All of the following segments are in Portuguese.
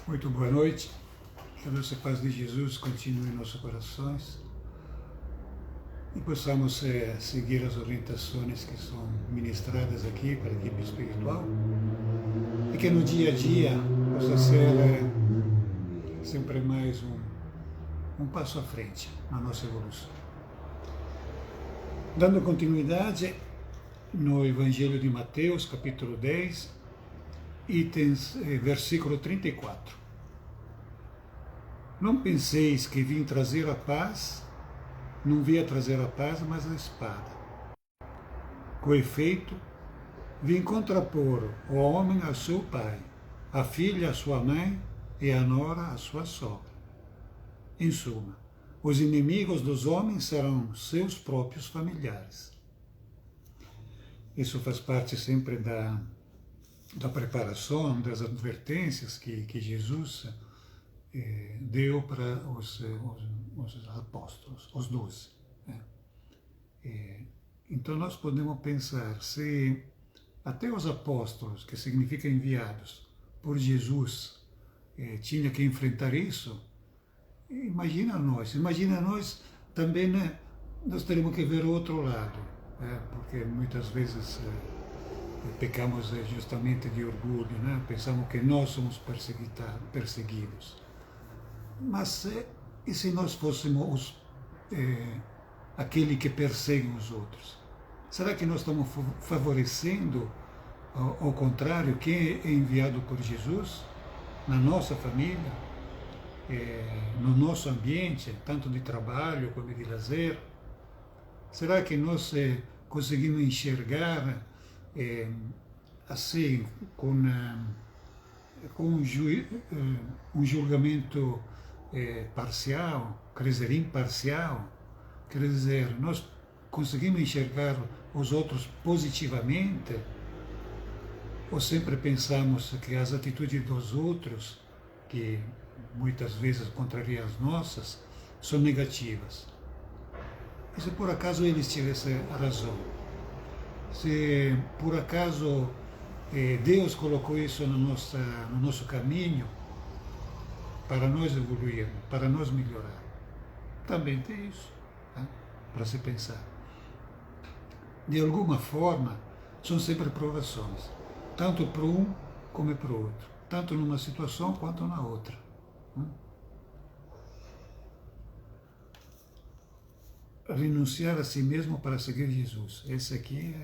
Muito boa noite. Que a doce paz de Jesus continue em nossos corações e possamos seguir as orientações que são ministradas aqui para a equipe espiritual e que no dia a dia possa ser sempre mais um passo à frente na nossa evolução. Dando continuidade no Evangelho de Mateus, capítulo 10, itens, versículo 34. Não penseis que vim trazer a paz, não vim a trazer a paz, mas a espada. Com efeito, vim contrapor o homem a seu pai, a filha a sua mãe e a nora a sua sogra. Em suma, os inimigos dos homens serão seus próprios familiares. Isso faz parte sempre da preparação, das advertências que Jesus deu para os apóstolos, os 12. Então nós podemos pensar, se até os apóstolos, que significa enviados por Jesus, tinha que enfrentar isso, imagina nós também, né, nós teremos que ver o outro lado, porque muitas vezes pecamos justamente de orgulho, né? Pensamos que nós somos perseguidos. Mas e se nós fôssemos aquele que persegue os outros? Será que nós estamos favorecendo, ao contrário, quem é enviado por Jesus na nossa família, no nosso ambiente, tanto de trabalho como de lazer? Será que nós conseguimos enxergar assim, com um julgamento parcial, quer dizer, imparcial? Quer dizer, nós conseguimos enxergar os outros positivamente? Ou sempre pensamos que as atitudes dos outros, que muitas vezes contrariam as nossas, são negativas? E se por acaso eles tivessem razão? Se por acaso Deus colocou isso no nosso caminho para nós evoluirmos, para nós melhorar? Também tem isso, né, para se pensar. De alguma forma, são sempre provações, tanto para um como para o outro, tanto numa situação quanto na outra. Renunciar a si mesmo para seguir Jesus. Esse aqui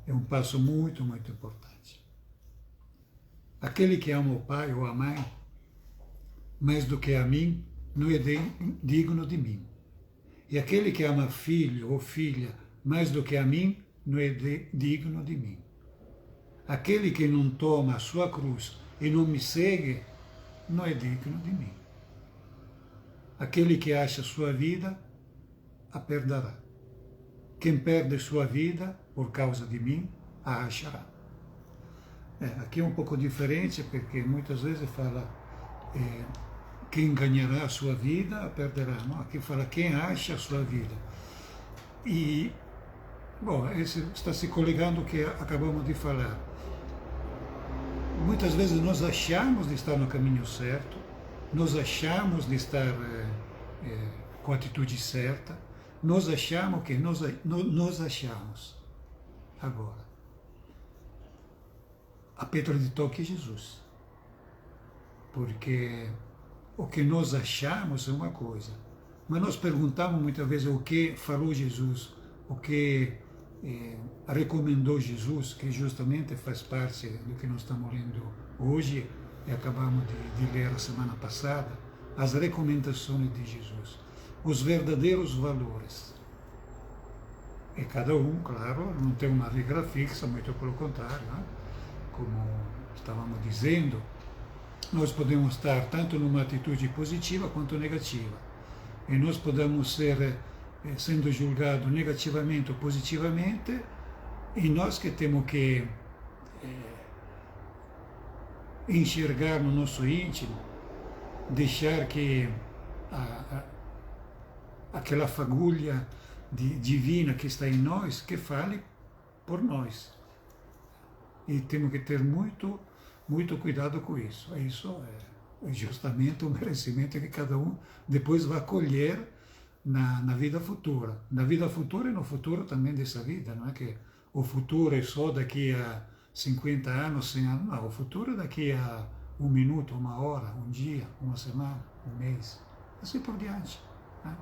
é um passo muito, muito importante. Aquele que ama o pai ou a mãe mais do que a mim não é digno de mim. E aquele que ama filho ou filha mais do que a mim não é digno de mim. Aquele que não toma a sua cruz e não me segue não é digno de mim. Aquele que acha sua vida a perderá. Quem perde sua vida por causa de mim, a achará. Aqui é um pouco diferente, porque muitas vezes fala quem ganhará a sua vida, a perderá. Não? Aqui fala quem acha a sua vida. E, bom, esse está se coligando o que acabamos de falar. Muitas vezes nós achamos de estar no caminho certo, nós achamos de estar com a atitude certa, nós achamos que nós achamos. Agora, a pedra de toque é Jesus. Porque o que nós achamos é uma coisa, mas nós perguntamos muitas vezes o que falou Jesus, o que recomendou Jesus, que justamente faz parte do que nós estamos lendo hoje e acabamos de ler a semana passada, as recomendações de Jesus, os verdadeiros valores. E cada um, claro, não tem uma regra fixa, muito pelo contrário, né? Como estávamos dizendo, nós podemos estar tanto numa atitude positiva quanto negativa. E nós podemos ser sendo julgados negativamente ou positivamente, e nós que temos que enxergar no nosso íntimo, deixar que aquela fagulha divina que está em nós, que fale por nós. E temos que ter muito muito cuidado com isso. Isso é justamente o merecimento que cada um depois vai colher na vida futura. Na vida futura e no futuro também dessa vida, não é que o futuro é só daqui a 50 anos, 100 anos, não, o futuro é daqui a um minuto, uma hora, um dia, uma semana, um mês, assim por diante. Né?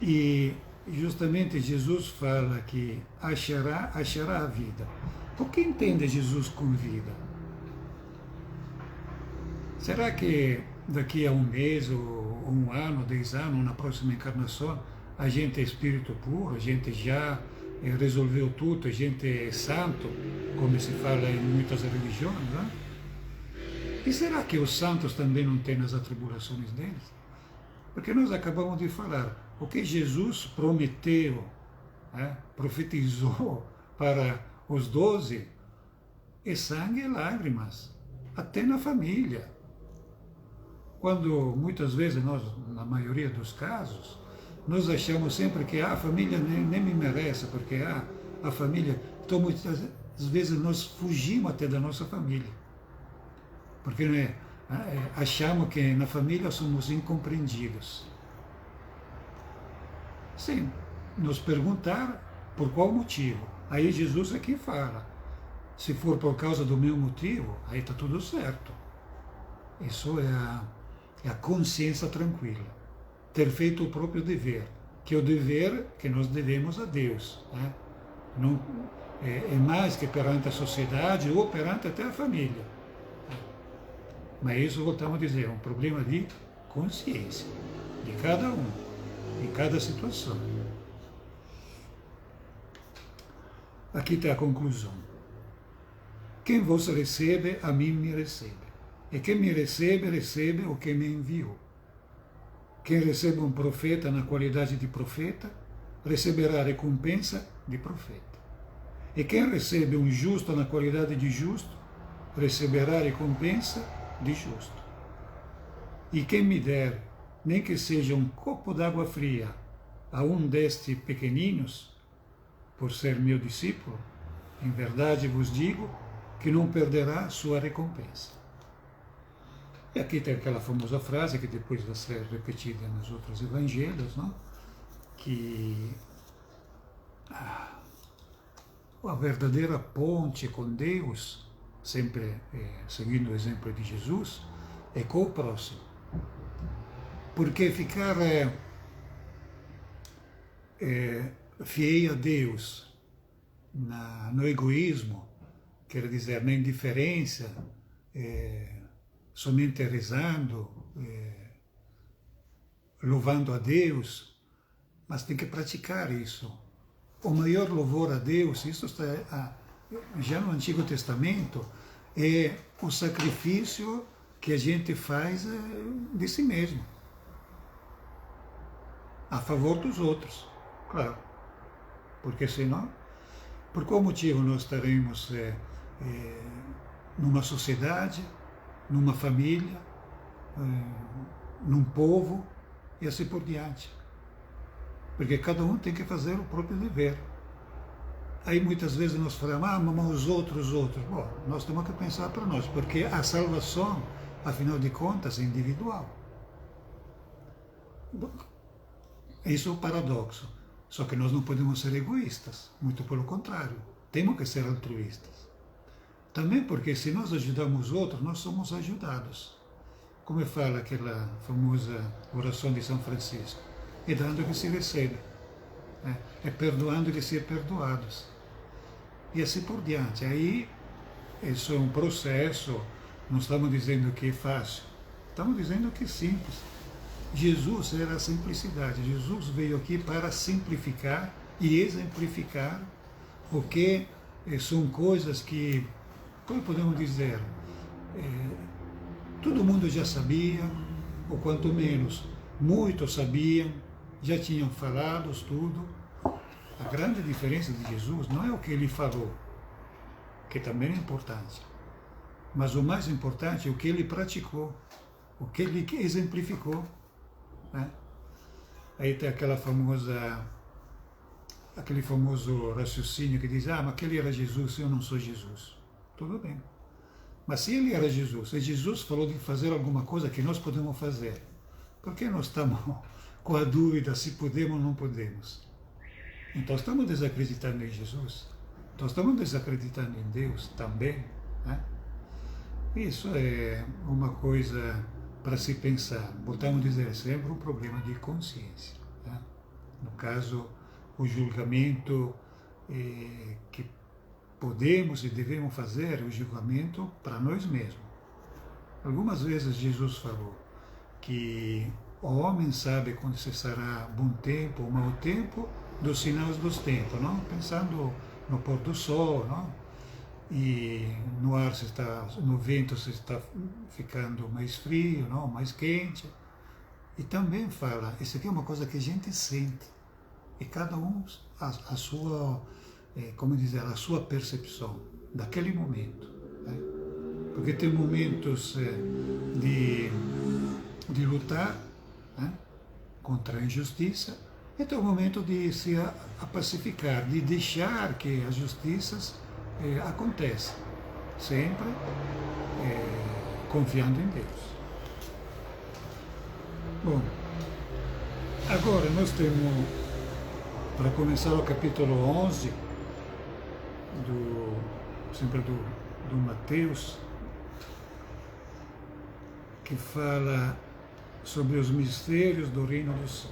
E justamente Jesus fala que achará a vida. O que entende Jesus com vida? Será que daqui a um mês, ou um ano, 10 anos, na próxima encarnação, a gente é espírito puro, a gente já resolveu tudo, a gente é santo, como se fala em muitas religiões, né? E será que os santos também não têm as atribulações deles? Porque nós acabamos de falar, o que Jesus prometeu, profetizou para os 12, é sangue e lágrimas, até na família. Quando muitas vezes nós, na maioria dos casos, nós achamos sempre que a família nem me merece, porque a família... Então muitas vezes nós fugimos até da nossa família, porque achamos que na família somos incompreendidos. Sim, nos perguntar por qual motivo. Aí Jesus aqui fala, se for por causa do meu motivo, aí está tudo certo. Isso é a consciência tranquila. Ter feito o próprio dever, que é o dever que nós devemos a Deus. Né? Não, é mais que perante a sociedade ou perante até a família. Mas isso, voltamos a dizer, é um problema de consciência, de cada um, em cada situação. Aqui está a conclusão. Quem vos recebe, a mim me recebe. E quem me recebe, recebe o que me enviou. Quem recebe um profeta na qualidade de profeta, receberá a recompensa de profeta. E quem recebe um justo na qualidade de justo, receberá a recompensa de justo. E quem me der, nem que seja um copo d'água fria, a um destes pequeninos, por ser meu discípulo, em verdade vos digo que não perderá sua recompensa. E aqui tem aquela famosa frase que depois vai ser repetida nos outros evangelhos, não? Que a verdadeira ponte com Deus, sempre seguindo o exemplo de Jesus, é com o próximo. Porque ficar fiel a Deus no egoísmo, quer dizer, na indiferença, somente rezando, louvando a Deus, mas tem que praticar isso. O maior louvor a Deus, isso está já no Antigo Testamento, é o sacrifício que a gente faz de si mesmo, a favor dos outros, claro. Porque senão, por qual motivo nós estaremos numa sociedade, numa família, num povo, e assim por diante. Porque cada um tem que fazer o próprio dever. Aí muitas vezes nós falamos, mas os outros. Bom, nós temos que pensar para nós, porque a salvação, afinal de contas, é individual. Isso é o paradoxo. Só que nós não podemos ser egoístas, muito pelo contrário, temos que ser altruístas. Também porque se nós ajudamos outros, nós somos ajudados. Como fala aquela famosa oração de São Francisco, é dando que se recebe, é perdoando que se é perdoados. E assim por diante. Aí, isso é um processo, não estamos dizendo que é fácil, estamos dizendo que é simples. Jesus era a simplicidade, Jesus veio aqui para simplificar e exemplificar o que são coisas que, como podemos dizer, todo mundo já sabia, ou quanto menos, muitos sabiam, já tinham falado tudo. A grande diferença de Jesus não é o que ele falou, que também é importante, mas o mais importante é o que ele praticou, o que ele exemplificou. Aí tem aquela famosa aquele famoso raciocínio que diz, mas aquele era Jesus, eu não sou Jesus. Tudo bem. Mas se ele era Jesus, e Jesus falou de fazer alguma coisa que nós podemos fazer, por que nós estamos com a dúvida se podemos ou não podemos? Então estamos desacreditando em Jesus. Então estamos desacreditando em Deus também. Né? Isso é uma coisa para se pensar. Voltamos a dizer, é sempre um problema de consciência. Né? No caso, o julgamento que podemos e devemos fazer, o julgamento para nós mesmos. Algumas vezes Jesus falou que o homem sabe quando cessará bom tempo ou mau tempo dos sinais dos tempos, não? Pensando no pôr do sol, não? E no ar no vento se está ficando mais frio, não? Mais quente. E também fala, isso aqui é uma coisa que a gente sente, e cada um a sua, como dizer, a sua percepção daquele momento. Né? Porque tem momentos de lutar, né, contra a injustiça, e tem o momento de se pacificar, de deixar que as justiças aconteçam, sempre confiando em Deus. Bom, agora nós temos, para começar, o capítulo 11, sempre do Mateus, que fala sobre os mistérios do reino do céu.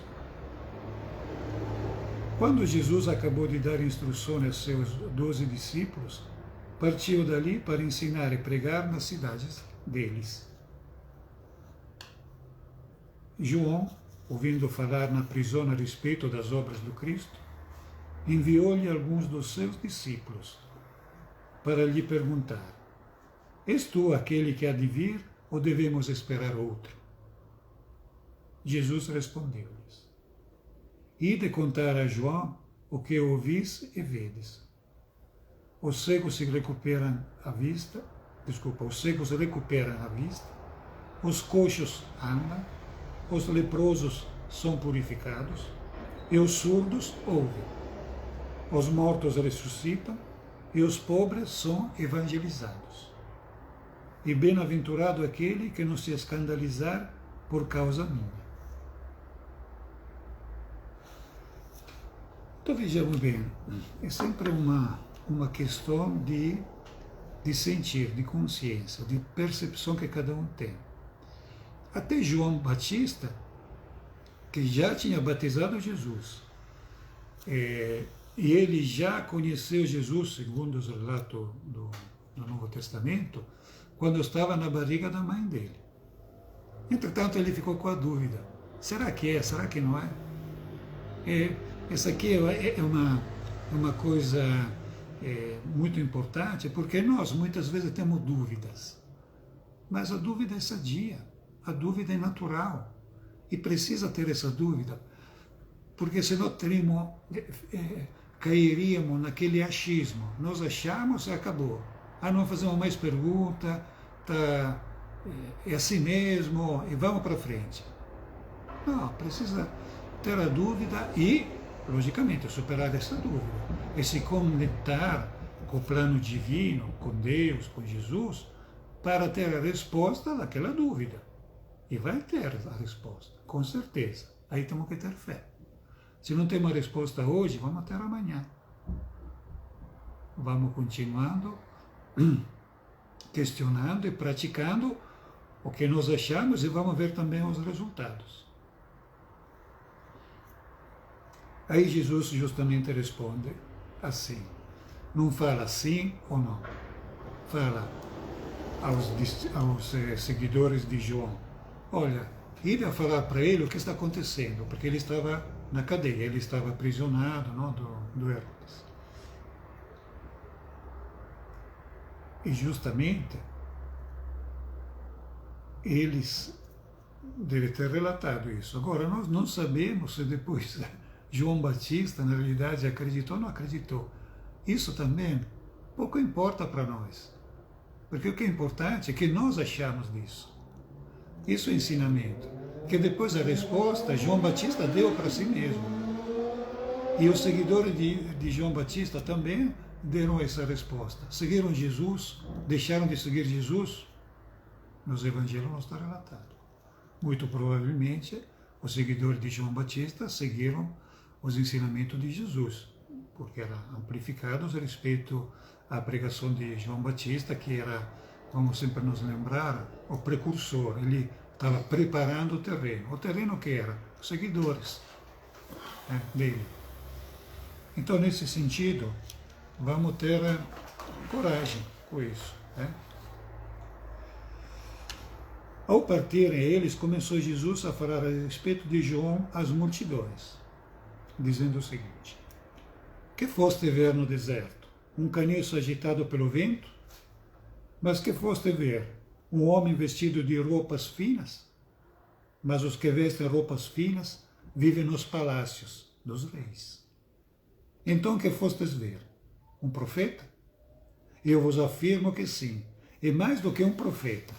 Quando Jesus acabou de dar instruções aos seus 12 discípulos, partiu dali para ensinar e pregar nas cidades deles. João, ouvindo falar na prisão a respeito das obras do Cristo, enviou-lhe alguns dos seus discípulos para lhe perguntar: És tu aquele que há de vir ou devemos esperar outro? Jesus respondeu-lhes: Ide contar a João o que ouvis e vedes. Os cegos recuperam a vista, os coxos andam, os leprosos são purificados, e os surdos ouvem. Os mortos ressuscitam, e os pobres são evangelizados. E bem-aventurado aquele que não se escandalizar por causa minha. Então vejamos bem, é sempre uma questão de sentir, de consciência, de percepção que cada um tem. Até João Batista, que já tinha batizado Jesus, e ele já conheceu Jesus, segundo os relatos do Novo Testamento, quando estava na barriga da mãe dele. Entretanto, ele ficou com a dúvida: será que é? Será que não é? Essa aqui é uma coisa muito importante, porque nós muitas vezes temos dúvidas, mas a dúvida é sadia, a dúvida é natural, e precisa ter essa dúvida, porque senão cairíamos naquele achismo. Nós achamos e acabou. Não fazemos mais pergunta, é assim mesmo, e vamos para frente. Não, precisa ter a dúvida e, logicamente, superar essa dúvida e se conectar com o plano divino, com Deus, com Jesus, para ter a resposta daquela dúvida. E vai ter a resposta, com certeza. Aí temos que ter fé. Se não temos a resposta hoje, vamos ter amanhã. Vamos continuando, questionando e praticando o que nós achamos, e vamos ver também os resultados. Aí Jesus justamente responde assim, não fala sim ou não, fala aos seguidores de João: olha, ide a falar para ele o que está acontecendo, porque ele estava na cadeia, ele estava aprisionado, não, do Herodes. E justamente eles devem ter relatado isso. Agora, nós não sabemos se depois João Batista, na realidade, acreditou ou não acreditou. Isso também pouco importa para nós, porque o que é importante é que nós achamos disso. Isso é ensinamento, que depois a resposta João Batista deu para si mesmo. E os seguidores de João Batista também deram essa resposta. Seguiram Jesus, deixaram de seguir Jesus? Nos evangelhos não está relatado. Muito provavelmente, os seguidores de João Batista seguiram os ensinamentos de Jesus, porque eram amplificados a respeito à pregação de João Batista, que era, vamos sempre nos lembrar, o precursor. Ele estava preparando o terreno. O terreno que era? Os seguidores dele. Então, nesse sentido, vamos ter coragem com isso. Ao partirem eles, começou Jesus a falar a respeito de João às multidões, dizendo o seguinte: que foste ver no deserto? Um caniço agitado pelo vento? Mas que foste ver? Um homem vestido de roupas finas? Mas os que vestem roupas finas vivem nos palácios dos reis. Então que fostes ver? Um profeta? Eu vos afirmo que sim, e mais do que um profeta.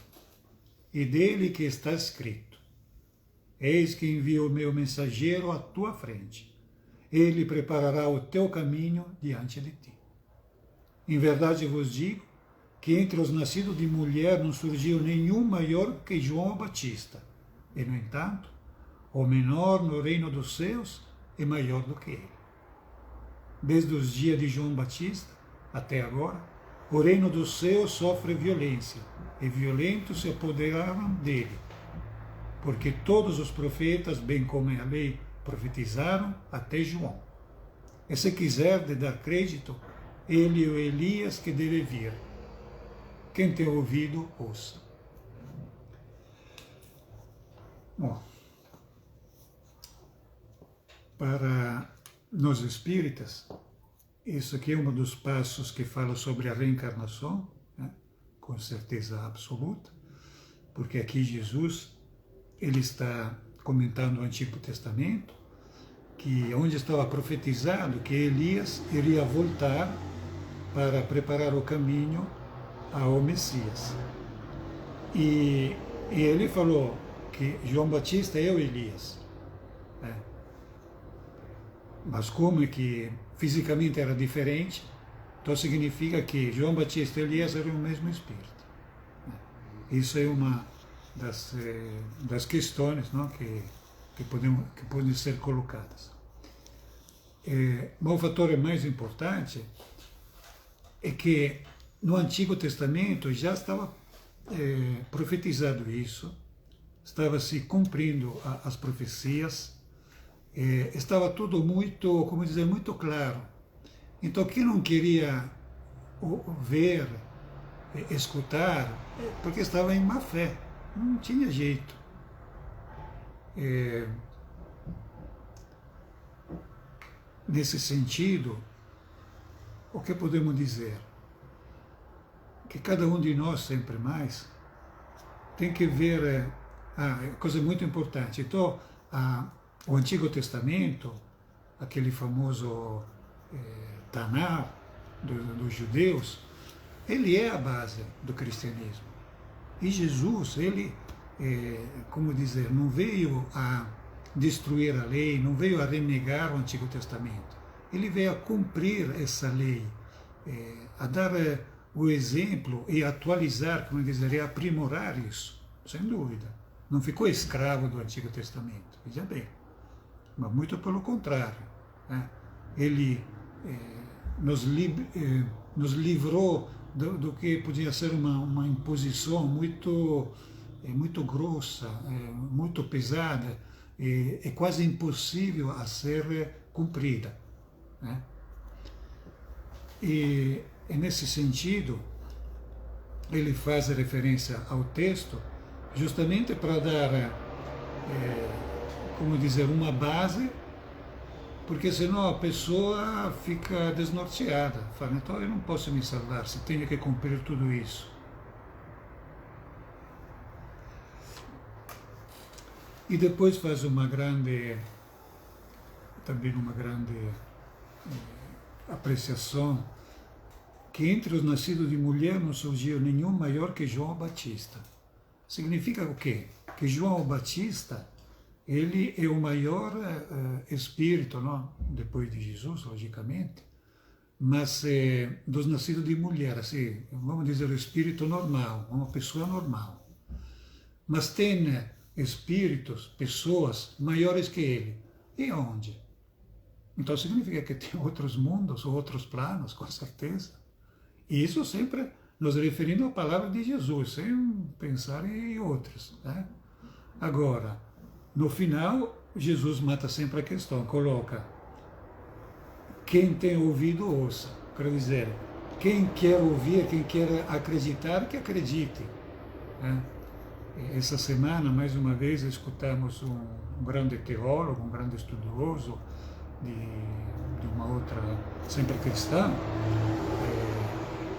E dele que está escrito: eis que envio o meu mensageiro à tua frente. Ele preparará o teu caminho diante de ti. Em verdade vos digo que entre os nascidos de mulher não surgiu nenhum maior que João Batista. E, no entanto, o menor no reino dos céus é maior do que ele. Desde os dias de João Batista até agora, o reino dos céus sofre violência, e violentos se apoderaram dele. Porque todos os profetas, bem como a lei, profetizaram até João. E se quiser de dar crédito, ele é o Elias que deve vir. Quem tem ouvido, ouça. Bom, para nós espíritas, isso aqui é um dos passos que fala sobre a reencarnação, com certeza absoluta, porque aqui Jesus ele está comentando o Antigo Testamento, que onde estava profetizado que Elias iria voltar para preparar o caminho ao Messias. E ele falou que João Batista é o Elias. Mas como é que fisicamente era diferente, então significa que João Batista e Elias eram o mesmo Espírito. Isso é uma das questões, não, que podem ser colocadas. Mas o fator mais importante é que no Antigo Testamento já estava profetizado isso, estava se cumprindo as profecias, estava tudo muito, como dizer, muito claro. Então, quem não queria ver, escutar, porque estava em má fé, não tinha jeito. Nesse sentido, o que podemos dizer? Que cada um de nós, sempre mais, tem que ver coisa muito importante. Então, o Antigo Testamento, aquele famoso Taná dos judeus, ele é a base do cristianismo. E Jesus, ele, como dizer, não veio a destruir a lei, não veio a renegar o Antigo Testamento. Ele veio a cumprir essa lei, a dar o exemplo e atualizar, como dizer, e aprimorar isso, sem dúvida. Não ficou escravo do Antigo Testamento, veja bem. Mas muito pelo contrário. Ele nos livrou do que podia ser uma imposição muito grossa, muito pesada, é quase impossível a ser cumprida. E nesse sentido, ele faz referência ao texto justamente para dar, como dizer, uma base, porque senão a pessoa fica desnorteada. Fala, então eu não posso me salvar se tenho que cumprir tudo isso. E depois faz também uma grande apreciação, que entre os nascidos de mulher não surgiu nenhum maior que João Batista. Significa o quê? Que João Batista ele é o maior espírito, não? Depois de Jesus, logicamente, mas dos nascidos de mulher, assim, vamos dizer, o espírito normal, uma pessoa normal. Mas tem espíritos, pessoas maiores que ele. E onde? Então significa que tem outros mundos, outros planos, com certeza. E isso sempre nos referindo à palavra de Jesus, sem pensar em outros, né? Agora, no final, Jesus mata sempre a questão, coloca: quem tem ouvido, ouça. Quer dizer, quem quer ouvir, quem quer acreditar, que acredite, né? Essa semana, mais uma vez, escutamos um grande teólogo, um grande estudioso de uma outra, sempre cristã,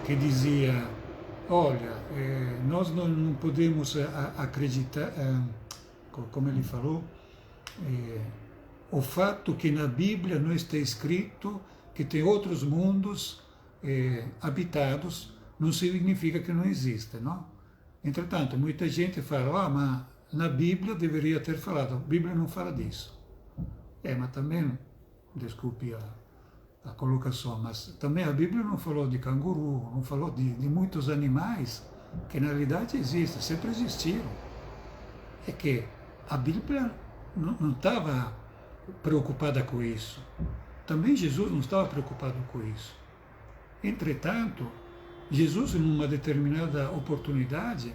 que dizia: olha, nós não podemos acreditar, como ele falou, o fato que na Bíblia não está escrito que tem outros mundos habitados não significa que não exista, não? Entretanto, muita gente fala: mas na Bíblia deveria ter falado. A Bíblia não fala disso. Mas também, desculpe a colocação, mas também a Bíblia não falou de canguru, não falou de muitos animais que na realidade existem, sempre existiram. É que a Bíblia não estava preocupada com isso. Também Jesus não estava preocupado com isso. Entretanto, Jesus, em uma determinada oportunidade,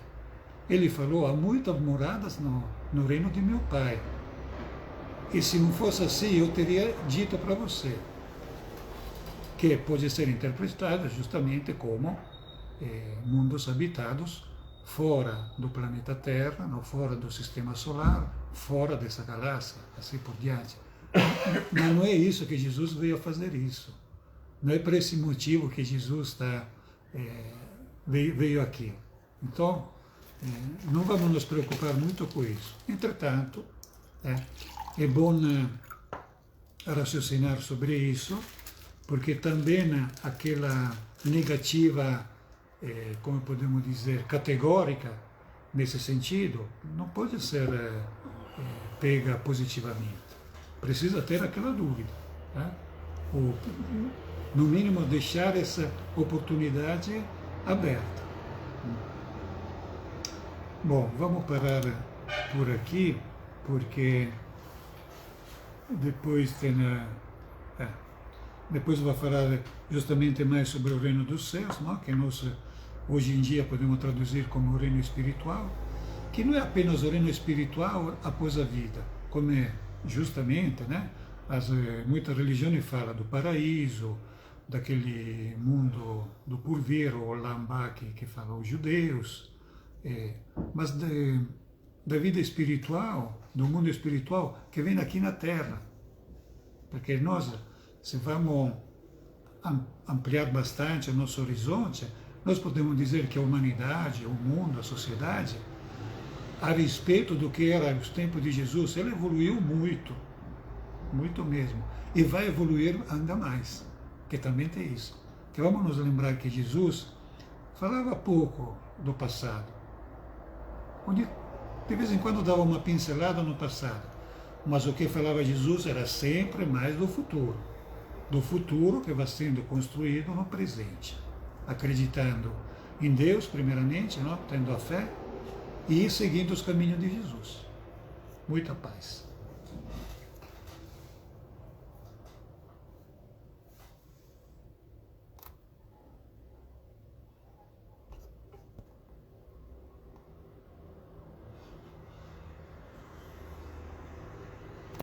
ele falou: há muitas moradas no reino de meu Pai. E se não fosse assim, eu teria dito para você. Que pode ser interpretada justamente como mundos habitados fora do planeta Terra, não, fora do sistema solar, fora dessa galáxia, assim por diante. Mas não é isso que Jesus veio a fazer isso. Não é por esse motivo que Jesus veio aqui. Então, não vamos nos preocupar muito com isso. Entretanto, é bom raciocinar sobre isso, porque também aquela negativa, como podemos dizer, categórica, nesse sentido, não pode ser pega positivamente. Precisa ter aquela dúvida, né? Ou, no mínimo, deixar essa oportunidade aberta. Bom, vamos parar por aqui, porque depois depois vai falar justamente mais sobre o reino dos céus, não? Que nós hoje em dia podemos traduzir como o reino espiritual, que não é apenas o reino espiritual após a vida, como é justamente, né? Muitas religiões falam do paraíso, daquele mundo do porvir, o Lambá que falam os judeus, mas da vida espiritual, do mundo espiritual que vem aqui na Terra. Porque nós, se vamos ampliar bastante o nosso horizonte, nós podemos dizer que a humanidade, o mundo, a sociedade, a respeito do que era os tempos de Jesus, ela evoluiu muito, muito mesmo, e vai evoluir ainda mais, que também tem isso. Que vamos nos lembrar que Jesus falava pouco do passado, onde de vez em quando dava uma pincelada no passado, mas o que falava Jesus era sempre mais do futuro que vai sendo construído no presente, acreditando em Deus primeiramente, não? Tendo a fé, e seguindo os caminhos de Jesus. Muita paz.